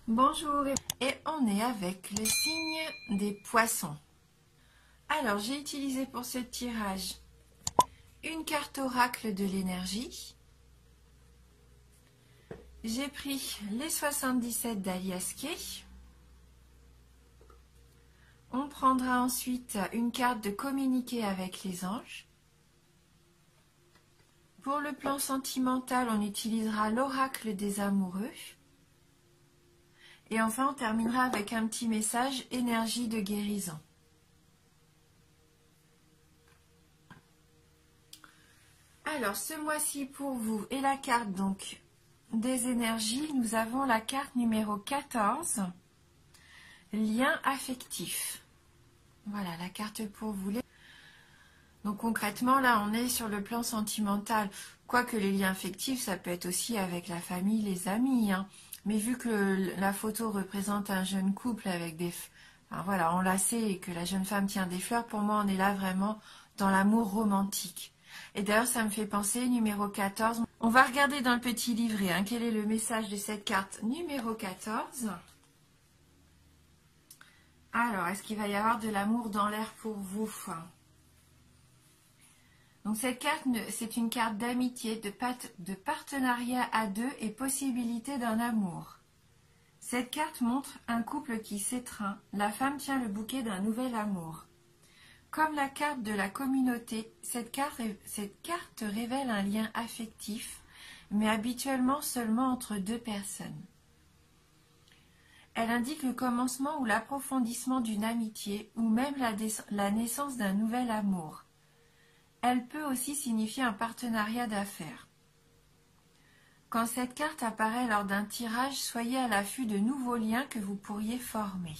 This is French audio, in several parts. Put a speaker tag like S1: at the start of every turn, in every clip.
S1: Bonjour, et on est avec le signe des poissons. Alors, j'ai utilisé pour ce tirage une carte oracle de l'énergie. J'ai pris les 77 d'Alias Kay. On prendra ensuite une carte de communiquer avec les anges. Pour le plan sentimental, on utilisera l'oracle des amoureux. Et enfin, on terminera avec un petit message énergie de guérison. Alors, ce mois-ci pour vous et la carte donc des énergies, nous avons la carte numéro 14, lien affectif. Voilà, la carte pour vous. Donc concrètement, là, on est sur le plan sentimental. Quoique les liens affectifs, ça peut être aussi avec la famille, les amis. Hein. Mais vu que la photo représente un jeune couple avec des... Enfin, voilà, enlacés et que la jeune femme tient des fleurs, pour moi, on est là vraiment dans l'amour romantique. Et d'ailleurs, ça me fait penser, numéro 14. On va regarder dans le petit livret, hein, quel est le message de cette carte numéro 14. Alors, est-ce qu'il va y avoir de l'amour dans l'air pour vous? Donc cette carte, c'est une carte d'amitié, de partenariat à deux et possibilité d'un amour. Cette carte montre un couple qui s'étreint. La femme tient le bouquet d'un nouvel amour. Comme la carte de la communauté, cette carte révèle un lien affectif, mais habituellement seulement entre deux personnes. Elle indique le commencement ou l'approfondissement d'une amitié, ou même la naissance d'un nouvel amour. Elle peut aussi signifier un partenariat d'affaires. Quand cette carte apparaît lors d'un tirage, soyez à l'affût de nouveaux liens que vous pourriez former.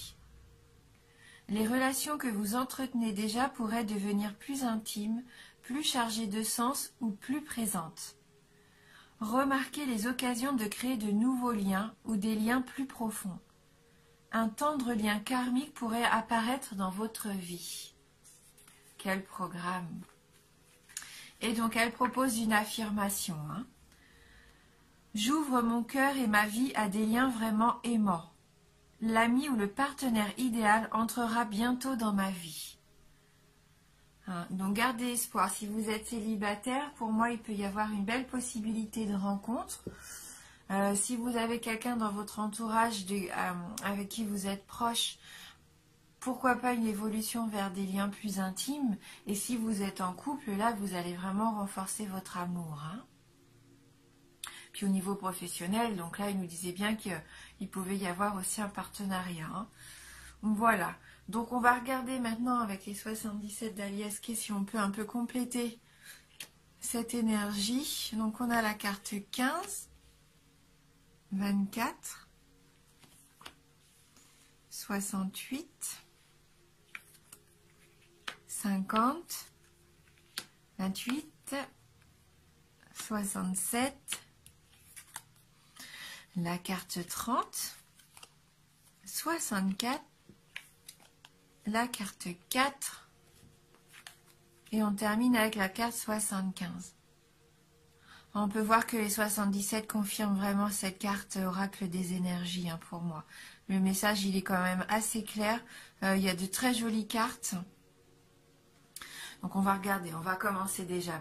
S1: Les relations que vous entretenez déjà pourraient devenir plus intimes, plus chargées de sens ou plus présentes. Remarquez les occasions de créer de nouveaux liens ou des liens plus profonds. Un tendre lien karmique pourrait apparaître dans votre vie. Quel programme! Et donc elle propose une affirmation. Hein. J'ouvre mon cœur et ma vie à des liens vraiment aimants. L'ami ou le partenaire idéal entrera bientôt dans ma vie. Hein, donc gardez espoir. Si vous êtes célibataire, pour moi il peut y avoir une belle possibilité de rencontre. Si vous avez quelqu'un dans votre entourage avec qui vous êtes proche, pourquoi pas une évolution vers des liens plus intimes. Et si vous êtes en couple, là, vous allez vraiment renforcer votre amour. Hein. Puis au niveau professionnel, donc là, il nous disait bien qu'il pouvait y avoir aussi un partenariat. Hein. Voilà. Donc on va regarder maintenant avec les 77 d'Alias Kay si on peut un peu compléter cette énergie. Donc on a la carte 15, 24, 68, 50, 28, 67, la carte 30, 64, la carte 4 et on termine avec la carte 75. On peut voir que les 77 confirment vraiment cette carte oracle des énergies hein, pour moi. Le message il est quand même assez clair, il y a de très jolies cartes. Donc on va regarder, on va commencer déjà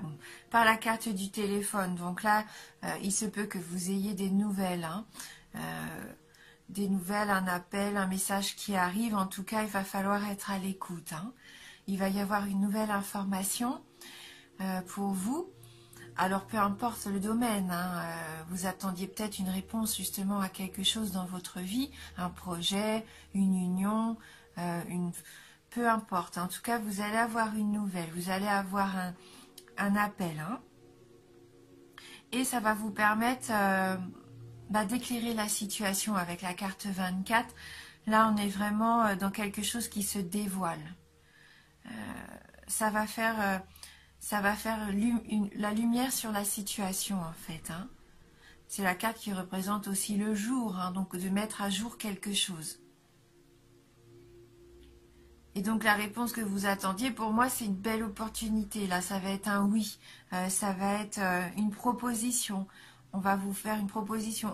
S1: par la carte du téléphone. Donc là, il se peut que vous ayez des nouvelles. Hein. Des nouvelles, un appel, un message qui arrive. En tout cas, il va falloir être à l'écoute. Hein. Il va y avoir une nouvelle information pour vous. Alors peu importe le domaine, hein, vous attendiez peut-être une réponse justement à quelque chose dans votre vie, un projet, une union, peu importe, en tout cas, vous allez avoir une nouvelle, vous allez avoir un appel. Hein, et ça va vous permettre d'éclairer la situation avec la carte 24. Là, on est vraiment dans quelque chose qui se dévoile. Ça va faire la lumière sur la situation, en fait. Hein. C'est la carte qui représente aussi le jour, hein, donc de mettre à jour quelque chose. Et donc la réponse que vous attendiez, pour moi, c'est une belle opportunité. Là, ça va être un oui. Ça va être une proposition. On va vous faire une proposition.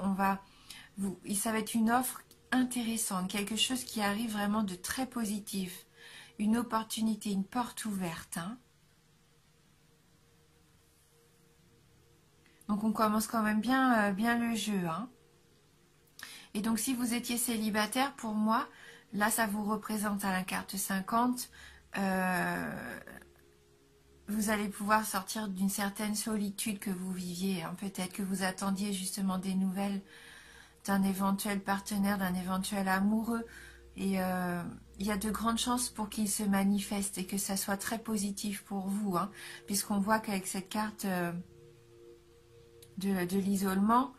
S1: Ça va être une offre intéressante, quelque chose qui arrive vraiment de très positif, une opportunité, une porte ouverte. Hein. Donc on commence quand même bien, bien le jeu. Hein. Et donc si vous étiez célibataire, pour moi, là ça vous représente à la carte 50, vous allez pouvoir sortir d'une certaine solitude que vous viviez. Hein. Peut-être que vous attendiez justement des nouvelles d'un éventuel partenaire, d'un éventuel amoureux. Et il y a de grandes chances pour qu'il se manifeste et que ça soit très positif pour vous. Hein, puisqu'on voit qu'avec cette carte de l'isolement,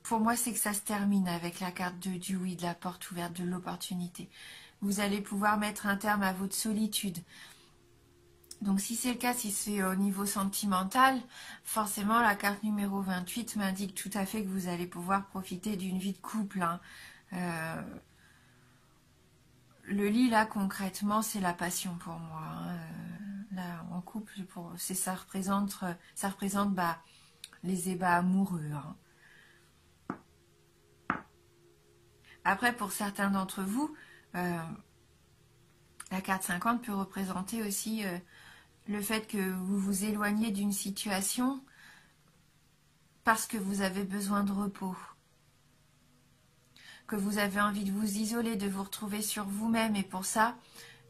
S1: pour moi, c'est que ça se termine avec la carte du oui, de la porte ouverte, de l'opportunité. Vous allez pouvoir mettre un terme à votre solitude. Donc si c'est le cas, si c'est au niveau sentimental, forcément la carte numéro 28 m'indique tout à fait que vous allez pouvoir profiter d'une vie de couple. Hein. Le lit, là, concrètement, c'est la passion pour moi. Hein. Là, en couple, ça représente les ébats amoureux. Hein. Après, pour certains d'entre vous, la carte 50 peut représenter aussi le fait que vous vous éloignez d'une situation parce que vous avez besoin de repos, que vous avez envie de vous isoler, de vous retrouver sur vous-même, et pour ça,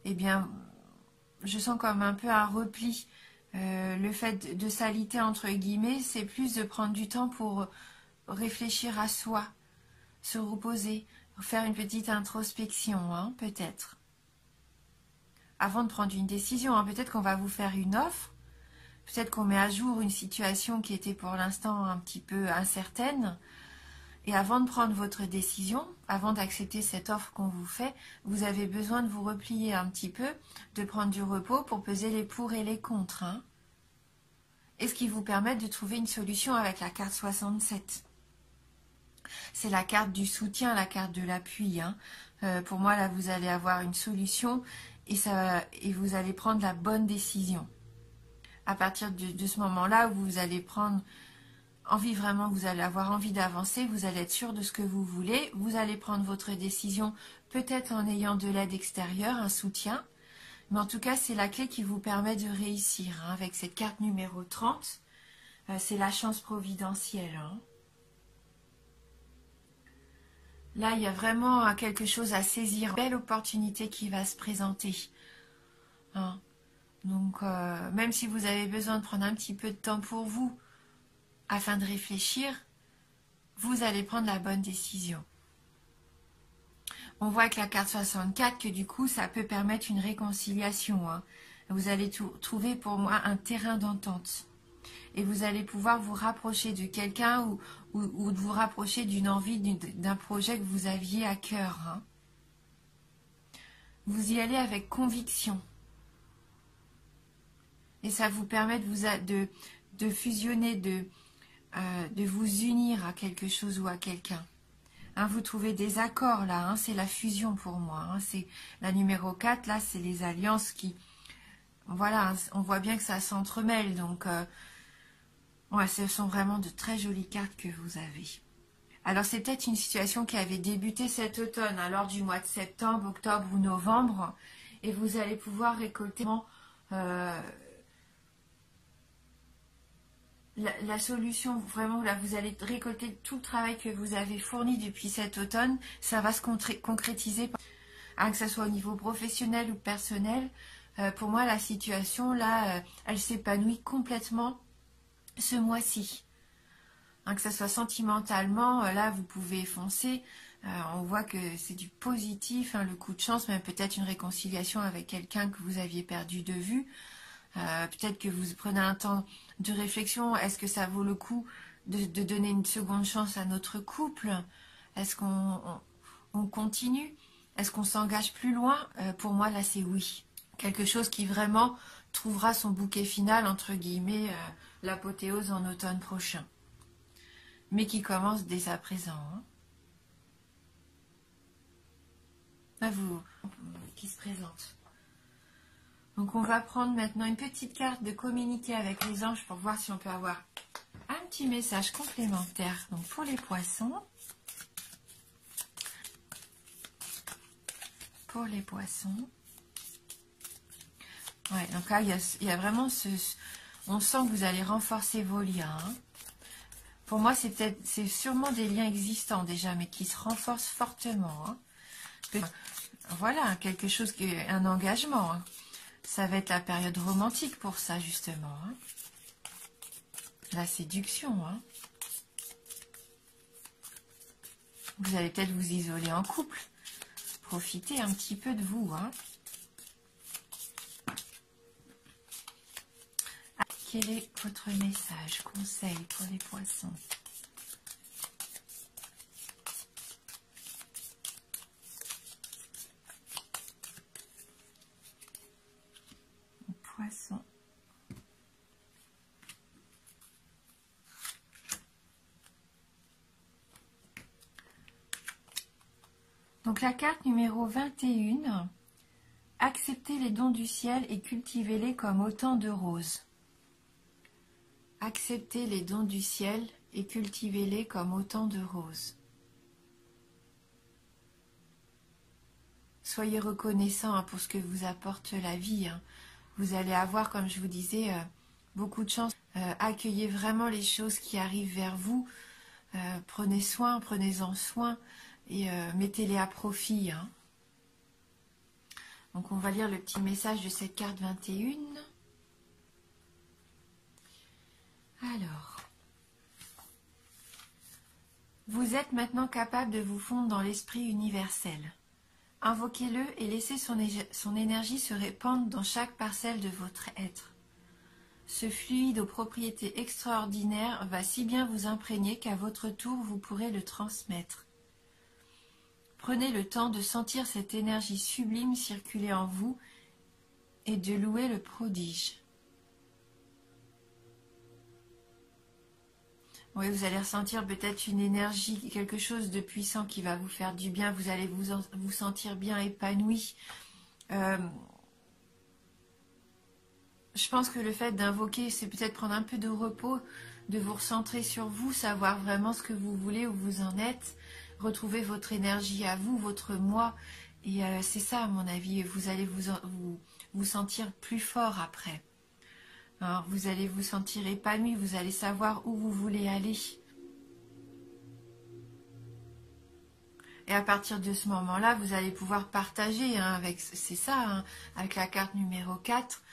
S1: eh bien, je sens comme un peu un repli. Le fait de s'aliter entre guillemets, c'est plus de prendre du temps pour réfléchir à soi, se reposer, faire une petite introspection, hein, peut-être. Avant de prendre une décision, hein, peut-être qu'on va vous faire une offre, peut-être qu'on met à jour une situation qui était pour l'instant un petit peu incertaine. Et avant de prendre votre décision, avant d'accepter cette offre qu'on vous fait, vous avez besoin de vous replier un petit peu, de prendre du repos pour peser les pour et les contre. Hein. Et ce qui vous permet de trouver une solution avec la carte 67. C'est la carte du soutien, la carte de l'appui. Hein. Pour moi, là, vous allez avoir une solution et vous allez prendre la bonne décision. À partir de ce moment-là, vous allez prendre envie vraiment, vous allez avoir envie d'avancer, vous allez être sûr de ce que vous voulez, vous allez prendre votre décision peut-être en ayant de l'aide extérieure, un soutien, mais en tout cas, c'est la clé qui vous permet de réussir. Hein. Avec cette carte numéro 30, c'est la chance providentielle. Hein. Là, il y a vraiment quelque chose à saisir, une belle opportunité qui va se présenter. Hein. Donc, même si vous avez besoin de prendre un petit peu de temps pour vous, afin de réfléchir, vous allez prendre la bonne décision. On voit avec la carte 64 que du coup, ça peut permettre une réconciliation. Hein. Vous allez trouver pour moi un terrain d'entente. Et vous allez pouvoir vous rapprocher de quelqu'un ou de vous rapprocher d'une envie, d'un projet que vous aviez à cœur. Hein. Vous y allez avec conviction. Et ça vous permet de fusionner, de vous unir à quelque chose ou à quelqu'un. Hein, vous trouvez des accords là, hein, c'est la fusion pour moi. Hein, c'est la numéro 4, là, c'est les alliances qui... Voilà, hein, on voit bien que ça s'entremêle. Donc, ouais, ce sont vraiment de très jolies cartes que vous avez. Alors, c'est peut-être une situation qui avait débuté cet automne, hein, lors du mois de septembre, octobre ou novembre. Et vous allez pouvoir récolter... La solution, vraiment, là, vous allez récolter tout le travail que vous avez fourni depuis cet automne. Ça va se concrétiser, hein, que ce soit au niveau professionnel ou personnel. Pour moi, la situation, là, elle s'épanouit complètement ce mois-ci. Hein, que ce soit sentimentalement, là, vous pouvez foncer. On voit que c'est du positif, hein, le coup de chance, même peut-être une réconciliation avec quelqu'un que vous aviez perdu de vue. Peut-être que vous prenez un temps de réflexion. Est-ce que ça vaut le coup de donner une seconde chance à notre couple? Est-ce qu'on continue? Est-ce qu'on s'engage plus loin? Pour moi, là, c'est oui. Quelque chose qui vraiment trouvera son bouquet final, entre guillemets, l'apothéose en automne prochain. Mais qui commence dès à présent. Hein. Là, qui se présente. Donc on va prendre maintenant une petite carte de communiquer avec les anges pour voir si on peut avoir un petit message complémentaire. Donc pour les poissons, pour les poissons. Ouais, donc là, il y a vraiment on sent que vous allez renforcer vos liens. Hein. Pour moi, c'est sûrement des liens existants déjà, mais qui se renforcent fortement. Hein. Voilà, quelque chose, un engagement. Hein. Ça va être la période romantique pour ça, justement. Hein. La séduction. Hein. Vous allez peut-être vous isoler en couple. Profitez un petit peu de vous. Hein. Quel est votre message, conseil pour les poissons? Poisson. Donc la carte numéro 21, acceptez les dons du ciel et cultivez-les comme autant de roses. Acceptez les dons du ciel et cultivez-les comme autant de roses. Soyez reconnaissants pour ce que vous apporte la vie. Hein. Vous allez avoir, comme je vous disais, beaucoup de chance. Accueillez vraiment les choses qui arrivent vers vous. Prenez-en soin et mettez-les à profit. Hein. Donc on va lire le petit message de cette carte 21. Alors, vous êtes maintenant capable de vous fondre dans l'esprit universel. Invoquez-le et laissez son énergie se répandre dans chaque parcelle de votre être. Ce fluide aux propriétés extraordinaires va si bien vous imprégner qu'à votre tour vous pourrez le transmettre. Prenez le temps de sentir cette énergie sublime circuler en vous et de louer le prodige. Oui, vous allez ressentir peut-être une énergie, quelque chose de puissant qui va vous faire du bien. Vous allez vous sentir bien épanoui. Je pense que le fait d'invoquer, c'est peut-être prendre un peu de repos, de vous recentrer sur vous, savoir vraiment ce que vous voulez, où vous en êtes, retrouver votre énergie à vous, votre moi. Et c'est ça, à mon avis, vous allez vous sentir plus fort après. Alors, vous allez vous sentir épanoui, vous allez savoir où vous voulez aller. Et à partir de ce moment-là, vous allez pouvoir partager, hein, c'est ça, hein, avec la carte numéro 4,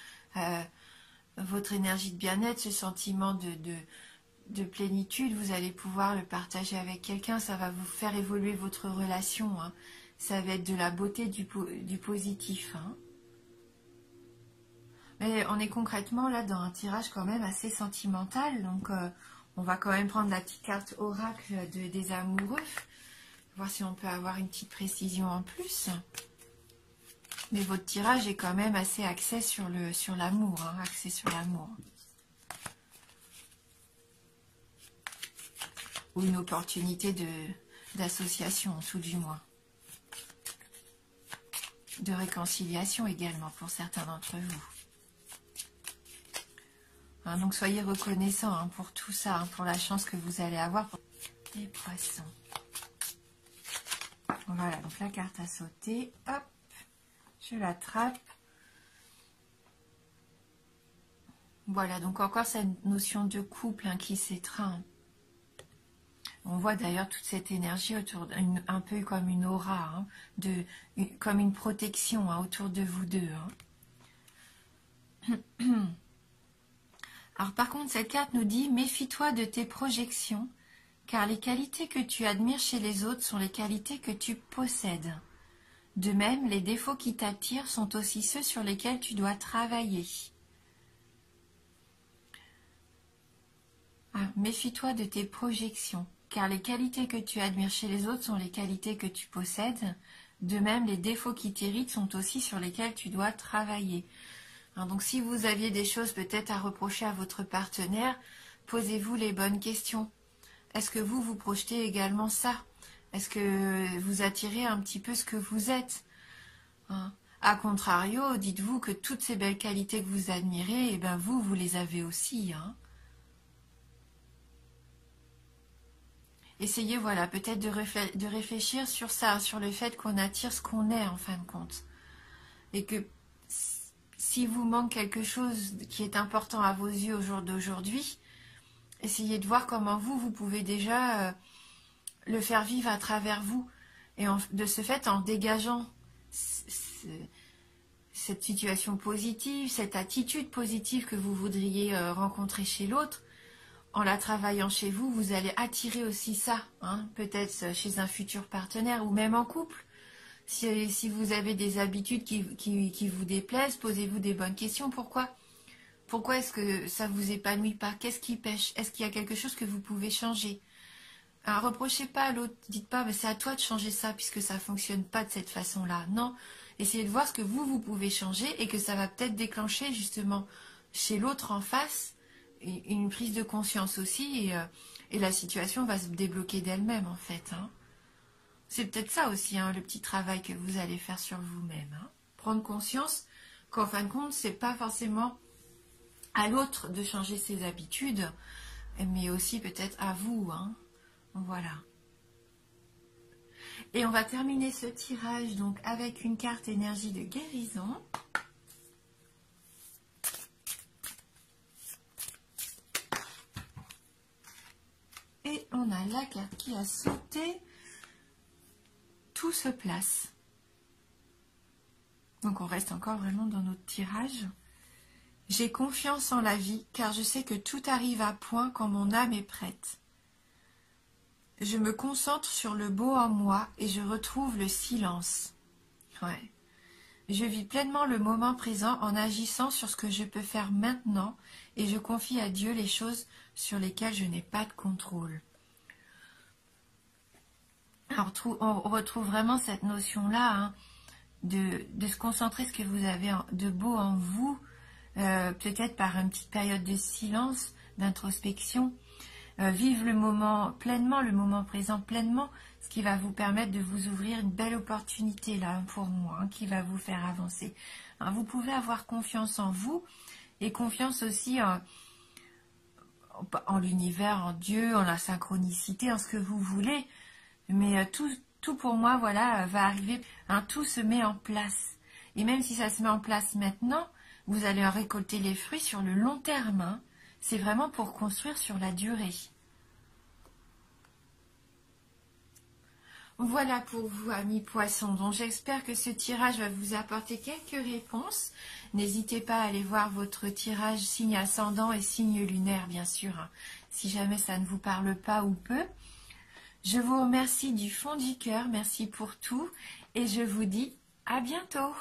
S1: votre énergie de bien-être, ce sentiment de plénitude, vous allez pouvoir le partager avec quelqu'un, ça va vous faire évoluer votre relation. Hein. Ça va être de la beauté, du positif. Hein. Mais on est concrètement là dans un tirage quand même assez sentimental, donc on va quand même prendre la petite carte oracle des amoureux, voir si on peut avoir une petite précision en plus. Mais votre tirage est quand même assez axé sur l'amour, hein, axé sur l'amour. Ou une opportunité d'association, tout du moins. De réconciliation également pour certains d'entre vous. Hein, donc soyez reconnaissants, hein, pour tout ça, hein, pour la chance que vous allez avoir pour les poissons. Voilà, donc la carte a sauté. Hop, je l'attrape. Voilà, donc encore cette notion de couple, hein, qui s'étreint. On voit d'ailleurs toute cette énergie autour, un peu comme une aura, hein, comme une protection, hein, autour de vous deux. Hein. Alors par contre, cette carte nous dit « Méfie-toi de tes projections, car les qualités que tu admires chez les autres sont les qualités que tu possèdes. De même, les défauts qui t'attirent sont aussi ceux sur lesquels tu dois travailler. » Méfie-toi de tes projections, car les qualités que tu admires chez les autres sont les qualités que tu possèdes. De même, les défauts qui t'irritent sont aussi sur lesquels tu dois travailler. Alors, donc si vous aviez des choses peut-être à reprocher à votre partenaire, posez-vous les bonnes questions. Est-ce que vous projetez également ça? Est-ce que vous attirez un petit peu ce que vous êtes, hein? A contrario, dites-vous que toutes ces belles qualités que vous admirez, eh ben vous les avez aussi. Hein. essayez, voilà, peut-être de réfléchir sur ça, sur le fait qu'on attire ce qu'on est en fin de compte. Et que si vous manque quelque chose qui est important à vos yeux au jour d'aujourd'hui, essayez de voir comment vous pouvez déjà le faire vivre à travers vous. Et de ce fait, en dégageant cette situation positive, cette attitude positive que vous voudriez rencontrer chez l'autre, en la travaillant chez vous, vous allez attirer aussi ça, hein, peut-être chez un futur partenaire ou même en couple. Si vous avez des habitudes qui vous déplaisent, posez-vous des bonnes questions. Pourquoi est-ce que ça ne vous épanouit pas? Qu'est-ce qui pêche? Est-ce qu'il y a quelque chose que vous pouvez changer? Alors, reprochez pas à l'autre, dites pas c'est à toi de changer ça puisque ça ne fonctionne pas de cette façon-là. Non, essayez de voir ce que vous pouvez changer et que ça va peut-être déclencher justement chez l'autre en face une prise de conscience aussi et la situation va se débloquer d'elle-même en fait. Hein. C'est peut-être ça aussi, hein, le petit travail que vous allez faire sur vous-même. Hein. Prendre conscience qu'en fin de compte, c'est pas forcément à l'autre de changer ses habitudes, mais aussi peut-être à vous. Hein. Voilà. Et on va terminer ce tirage donc avec une carte énergie de guérison. Et on a la carte qui a sauté. Tout se place. Donc on reste encore vraiment dans notre tirage. J'ai confiance en la vie car je sais que tout arrive à point quand mon âme est prête. Je me concentre sur le beau en moi et je retrouve le silence. Ouais. Je vis pleinement le moment présent en agissant sur ce que je peux faire maintenant et je confie à Dieu les choses sur lesquelles je n'ai pas de contrôle. Alors, on retrouve vraiment cette notion-là hein, de se concentrer sur ce que vous avez de beau en vous, peut-être par une petite période de silence, d'introspection. Vivre le moment pleinement, le moment présent pleinement, ce qui va vous permettre de vous ouvrir une belle opportunité là pour moi, hein, qui va vous faire avancer. Hein, vous pouvez avoir confiance en vous et confiance aussi en l'univers, en Dieu, en la synchronicité, en ce que vous voulez. Mais tout pour moi, voilà, va arriver. Hein, tout se met en place. Et même si ça se met en place maintenant, vous allez en récolter les fruits sur le long terme. Hein. C'est vraiment pour construire sur la durée. Voilà pour vous, amis poissons. Donc j'espère que ce tirage va vous apporter quelques réponses. N'hésitez pas à aller voir votre tirage signe ascendant et signe lunaire, bien sûr, hein, si jamais ça ne vous parle pas ou peu. Je vous remercie du fond du cœur. Merci pour tout. Et je vous dis à bientôt.